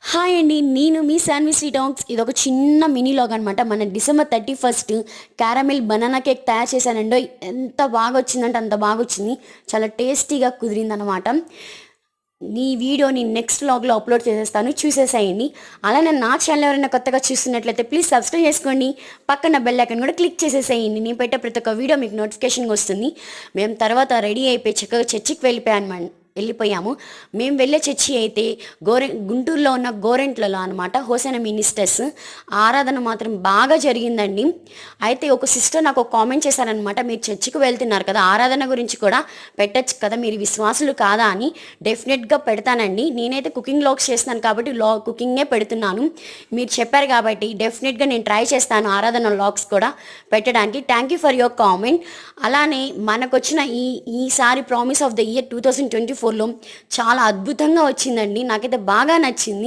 Hi అండి, నేను మీ Shanvi sweet talks. ఇది ఒక చిన్న మినీ లాగ్ అనమాట. మన డిసెంబర్ 31 క్యారమిల్ బనానా కేక్ తయారు చేశానండి. ఎంత బాగా వచ్చిందంటే అంత బాగా వచ్చింది. చాలా టేస్టీగా కుదిరిందనమాట. ఈ వీడియోని నెక్స్ట్ వ్లాగ్లో అప్లోడ్ చేసేస్తాను, చూసేసేయండి. అలానే నా ఛానల్ ఎవరైనా కొత్తగా చూస్తున్నట్లయితే ప్లీజ్ సబ్స్క్రైబ్ చేసుకోండి. పక్కన బెల్ ఐకాన్ కూడా క్లిక్ చేసేసేయండి. నేను పెట్టే ప్రతి ఒక్క వీడియో మీకు నోటిఫికేషన్గా వస్తుంది. మేము తర్వాత రెడీ అయిపోయి చక్కగా చర్చికి వెళ్ళిపోయాము. మేము వెళ్ళే చర్చి అయితే గుంటూరులో ఉన్న గోరెంట్లలో అనమాట, హోసైనా మినిస్టర్స్. ఆరాధన మాత్రం బాగా జరిగిందండి. అయితే ఒక సిస్టర్ నాకు ఒక కామెంట్ చేశారనమాట, మీరు చర్చికి వెళ్తున్నారు కదా, ఆరాధన గురించి కూడా పెట్టచ్చు కదా, మీరు విశ్వాసులు కాదా అని. డెఫినెట్గా పెడతానండి. నేనైతే కుకింగ్ వ్లాగ్స్ చేస్తున్నాను కాబట్టి కుకింగే పెడుతున్నాను. మీరు చెప్పారు కాబట్టి డెఫినెట్గా నేను ట్రై చేస్తాను ఆరాధన వ్లాగ్స్ కూడా పెట్టడానికి. Thank you for your comment. అలానే మనకు వచ్చిన ఈసారి ప్రామిస్ ఆఫ్ ద ఇయర్ 2024లో చాలా అద్భుతంగా వచ్చిందండి. నాకైతే బాగా నచ్చింది.